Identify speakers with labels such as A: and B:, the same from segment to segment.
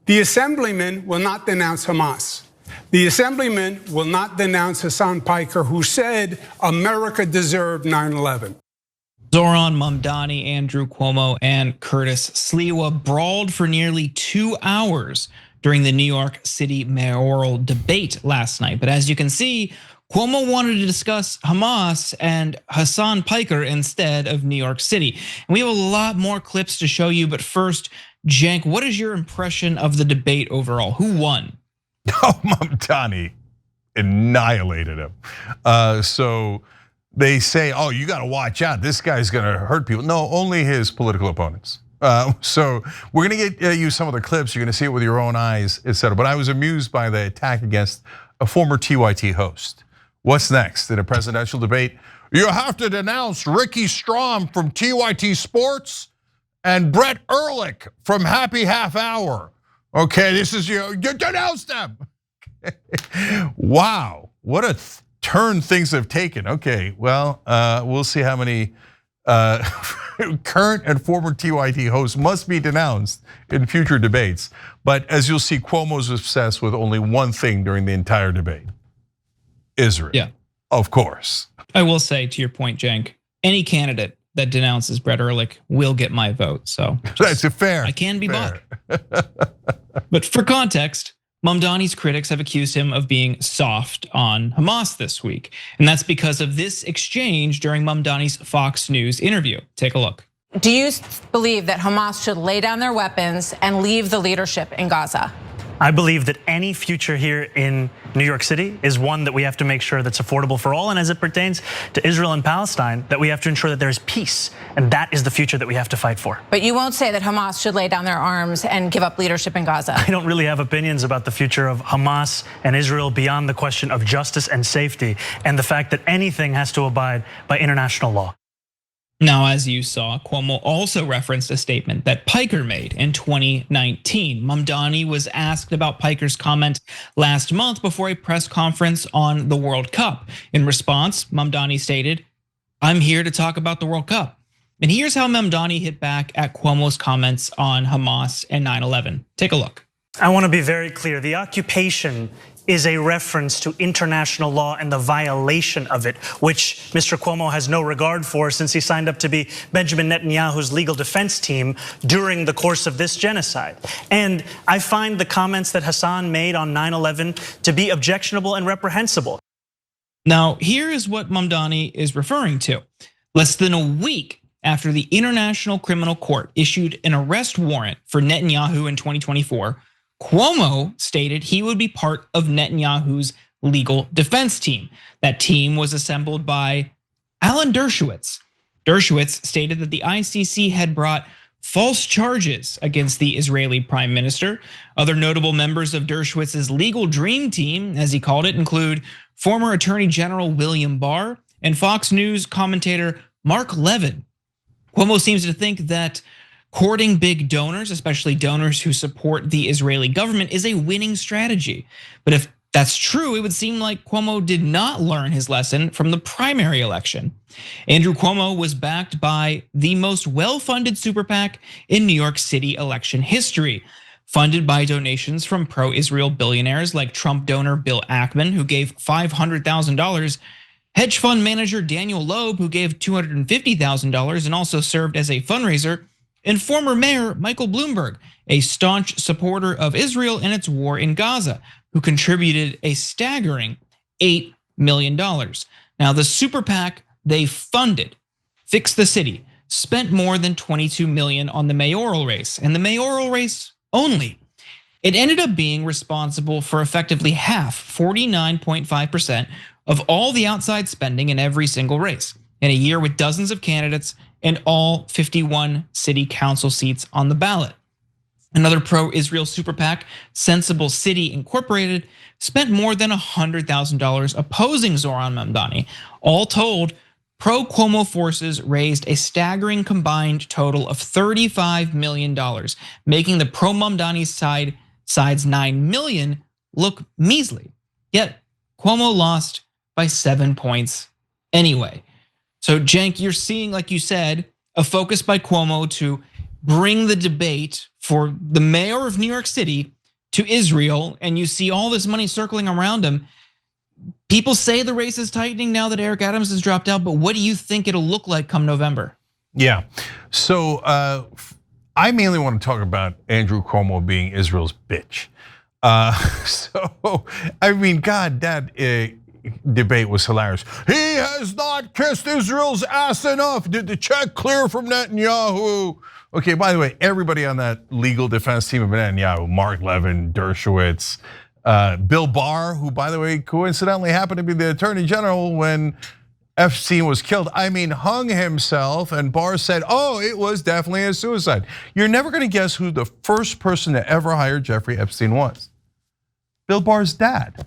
A: The assemblyman will not denounce Hamas. The assemblyman will not denounce Hassan Piker, who said America deserved 9/11.
B: Zohran Mamdani, Andrew Cuomo, and Curtis Sliwa brawled for nearly 2 hours during the New York City mayoral debate last night. But as you can see, Cuomo wanted to discuss Hamas and Hassan Piker instead of New York City. And we have a lot more clips to show you, but first, Cenk, what is your impression of the debate overall? Who won?
C: Oh, Mamdani annihilated him. So they say, oh, you got to watch out. This guy's going to hurt people. No, only his political opponents. So we're going to get you some of the clips. You're going to see it with your own eyes, etc. But I was amused by the attack against a former TYT host. What's next in a presidential debate? You have to denounce Ricky Strom from TYT Sports and Brett Ehrlich from Happy Half Hour. Okay, this is you denounce them. Wow, what a turn things have taken. Okay, well, we'll see how many current and former TYT hosts must be denounced in future debates. But as you'll see, Cuomo's obsessed with only one thing during the entire debate: Israel.
B: Yeah,
C: of course.
B: I will say, to your point, Cenk, any candidate that denounces Brett Ehrlich will get my vote. So
C: that's fair.
B: I can be bought. But for context, Mamdani's critics have accused him of being soft on Hamas this week. And that's because of this exchange during Mamdani's Fox News interview. Take a look.
D: Do you believe that Hamas should lay down their weapons and leave the leadership in Gaza?
E: I believe that any future here in New York City is one that we have to make sure that's affordable for all. And as it pertains to Israel and Palestine, that we have to ensure that there's peace. And that is the future that we have to fight for.
D: But you won't say that Hamas should lay down their arms and give up leadership in Gaza.
E: I don't really have opinions about the future of Hamas and Israel beyond the question of justice and safety and the fact that anything has to abide by international law.
B: Now, as you saw, Cuomo also referenced a statement that Piker made in 2019. Mamdani was asked about Piker's comment last month before a press conference on the World Cup. In response, Mamdani stated, "I'm here to talk about the World Cup." And here's how Mamdani hit back at Cuomo's comments on Hamas and 9/11. Take a look.
E: I want to be very clear. The occupation is a reference to international law and the violation of it, which Mr. Cuomo has no regard for since he signed up to be Benjamin Netanyahu's legal defense team during the course of this genocide. And I find the comments that Hassan made on 9/11 to be objectionable and reprehensible.
B: Now, here is what Mamdani is referring to. Less than a week after the International Criminal Court issued an arrest warrant for Netanyahu in 2024, Cuomo stated he would be part of Netanyahu's legal defense team. That team was assembled by Alan Dershowitz. Dershowitz stated that the ICC had brought false charges against the Israeli prime minister. Other notable members of Dershowitz's legal dream team, as he called it, include former Attorney General William Barr and Fox News commentator Mark Levin. Cuomo seems to think that courting big donors, especially donors who support the Israeli government, is a winning strategy. But if that's true, it would seem like Cuomo did not learn his lesson from the primary election. Andrew Cuomo was backed by the most well-funded super PAC in New York City election history, funded by donations from pro-Israel billionaires like Trump donor Bill Ackman, who gave $500,000, hedge fund manager Daniel Loeb, who gave $250,000 and also served as a fundraiser, and former mayor Michael Bloomberg, a staunch supporter of Israel and its war in Gaza, who contributed a staggering $8 million. Now, the super PAC they funded, Fix the City, spent more than $22 million on the mayoral race, and the mayoral race only. It ended up being responsible for effectively half, 49.5%, of all the outside spending in every single race. In a year with dozens of candidates and all 51 city council seats on the ballot. Another pro-Israel super PAC, Sensible City Incorporated, spent more than $100,000 opposing Zohran Mamdani. All told, pro-Cuomo forces raised a staggering combined total of $35 million, making the pro-Mamdani side's $9 million look measly. Yet Cuomo lost by 7 points anyway. So Cenk, you're seeing, like you said, a focus by Cuomo to bring the debate for the mayor of New York City to Israel, and you see all this money circling around him. People say the race is tightening now that Eric Adams has dropped out, but what do you think it'll look like come November?
C: Yeah, so I mainly want to talk about Andrew Cuomo being Israel's bitch. So, I mean, God, that debate was hilarious. He has not kissed Israel's ass enough. Did the check clear from Netanyahu? Okay, by the way, everybody on that legal defense team of Netanyahu, Mark Levin, Dershowitz, Bill Barr, who, by the way, coincidentally happened to be the attorney general when Epstein was killed, I mean, hung himself, and Barr said, oh, it was definitely a suicide. You're never gonna guess who the first person to ever hire Jeffrey Epstein was. Bill Barr's dad.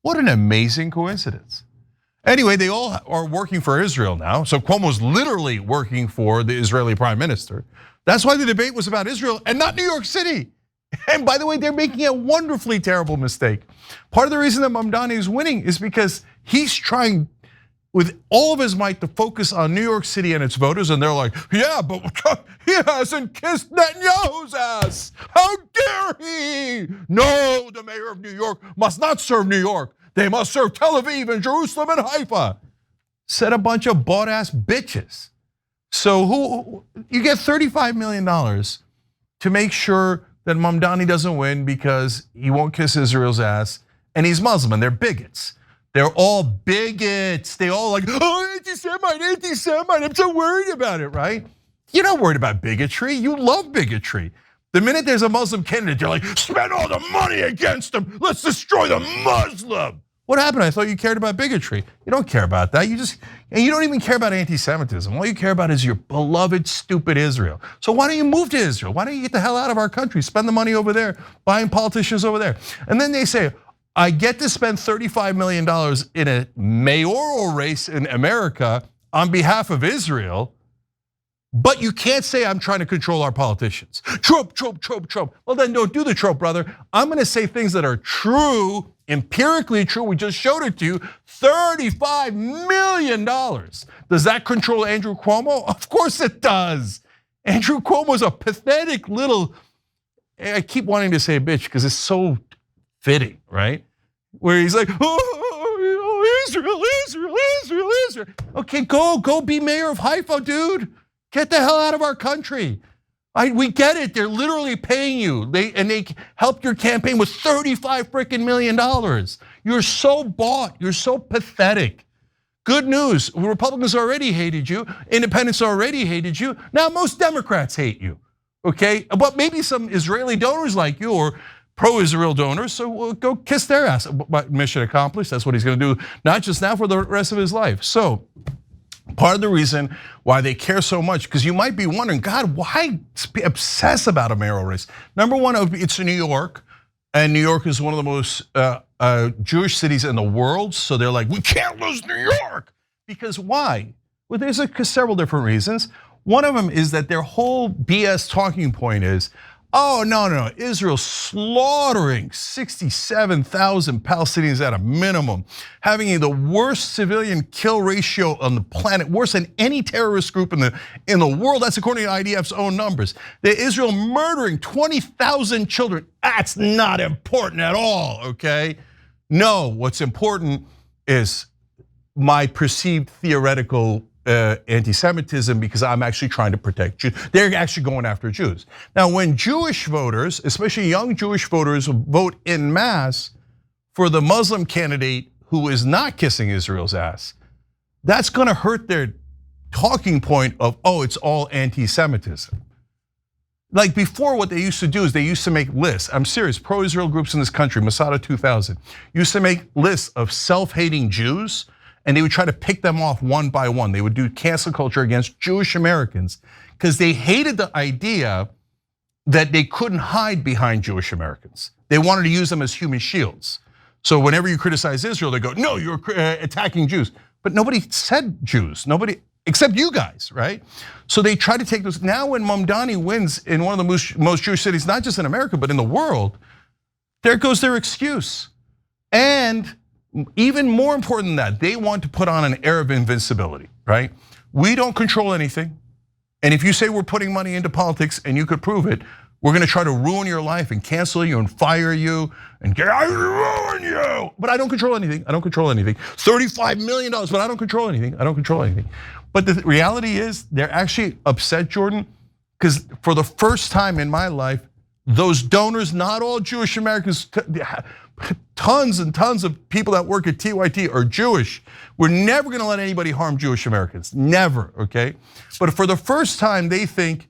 C: What an amazing coincidence. Anyway, they all are working for Israel now. So Cuomo's literally working for the Israeli prime minister. That's why the debate was about Israel and not New York City. And by the way, they're making a wonderfully terrible mistake. Part of the reason that Mamdani is winning is because he's trying with all of his might to focus on New York City and its voters, and they're like, yeah, but he hasn't kissed Netanyahu's ass. How dare he? No, the mayor of New York must not serve New York. They must serve Tel Aviv and Jerusalem and Haifa. Said a bunch of bought ass bitches. So you get $35 million to make sure that Mamdani doesn't win because he won't kiss Israel's ass, and he's Muslim and they're bigots. They're all bigots. They all like, oh, anti-Semite, anti-Semite. I'm so worried about it, right? You're not worried about bigotry. You love bigotry. The minute there's a Muslim candidate, you're like, spend all the money against them. Let's destroy the Muslim. What happened? I thought you cared about bigotry. You don't care about that. And you don't even care about anti-Semitism. All you care about is your beloved, stupid Israel. So why don't you move to Israel? Why don't you get the hell out of our country? Spend the money over there, buying politicians over there. And then they say, I get to spend $35 million in a mayoral race in America on behalf of Israel, but you can't say I'm trying to control our politicians. Trope, trope, trope, trope. Well, then don't do the trope, brother. I'm gonna say things that are true, empirically true. We just showed it to you. $35 million. Does that control Andrew Cuomo? Of course it does. Andrew Cuomo's a pathetic little, I keep wanting to say bitch because it's so fitting, right? Where he's like, oh, Israel, Israel, Israel, Israel. Okay, go be mayor of Haifa, dude. Get the hell out of our country. We get it, they're literally paying you. They helped your campaign with $35 million. You're so bought, you're so pathetic. Good news, Republicans already hated you, independents already hated you. Now most Democrats hate you, okay? But maybe some Israeli donors like you or pro-Israel donors, so we'll go kiss their ass. Mission accomplished, that's what he's gonna do, not just now, for the rest of his life. So, part of the reason why they care so much, because you might be wondering, God, why obsess about a mayoral race? Number one, it's in New York, and New York is one of the most Jewish cities in the world, so they're like, we can't lose New York. Because why? Well, there's several different reasons. One of them is that their whole BS talking point is, oh, no, Israel slaughtering 67,000 Palestinians at a minimum, having the worst civilian kill ratio on the planet, worse than any terrorist group in the world. That's according to IDF's own numbers. Israel murdering 20,000 children. That's not important at all, okay? No, what's important is my perceived theoretical anti-Semitism because I'm actually trying to protect Jews. They're actually going after Jews. Now, when Jewish voters, especially young Jewish voters, vote en masse for the Muslim candidate who is not kissing Israel's ass, that's gonna hurt their talking point of, oh, it's all anti-Semitism. Like before, what they used to do is they used to make lists. I'm serious, pro-Israel groups in this country, Masada 2000, used to make lists of self-hating Jews, and they would try to pick them off one by one. They would do cancel culture against Jewish Americans because they hated the idea that they couldn't hide behind Jewish Americans. They wanted to use them as human shields. So whenever you criticize Israel, they go, no, you're attacking Jews. But nobody said Jews, nobody, except you guys, right? So they try to take those. Now when Mamdani wins in one of the most Jewish cities, not just in America, but in the world, there goes their excuse. And even more important than that, they want to put on an air of invincibility, right? We don't control anything. And if you say we're putting money into politics and you could prove it, we're gonna try to ruin your life and cancel you and fire you and I ruin you. But I don't control anything. I don't control anything. $35 million, but I don't control anything. I don't control anything. But the reality is they're actually upset, Jordan, because for the first time in my life, those donors, not all Jewish Americans, tons and tons of people that work at TYT are Jewish. We're never gonna let anybody harm Jewish Americans, never, okay? But for the first time, they think,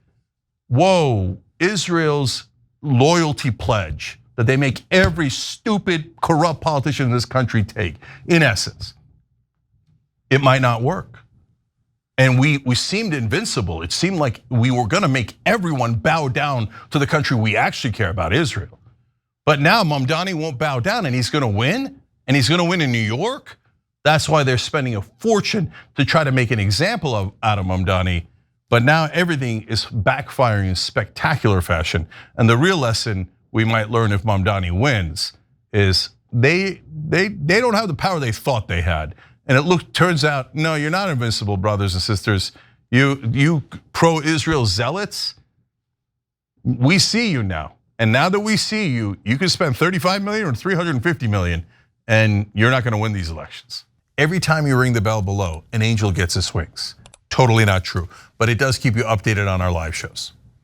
C: whoa, Israel's loyalty pledge that they make every stupid, corrupt politician in this country take, in essence, it might not work. And we seemed invincible. It seemed like we were gonna make everyone bow down to the country we actually care about, Israel. But now Mamdani won't bow down and he's gonna win, and he's gonna win in New York. That's why they're spending a fortune to try to make an example out of Mamdani. But now everything is backfiring in spectacular fashion. And the real lesson we might learn if Mamdani wins is they don't have the power they thought they had. And it turns out, no, you're not invincible, brothers and sisters. You pro-Israel zealots, we see you now. And now that we see you, you can spend 35 million or 350 million, and you're not gonna win these elections. Every time you ring the bell below, an angel gets his wings. Totally not true, but it does keep you updated on our live shows.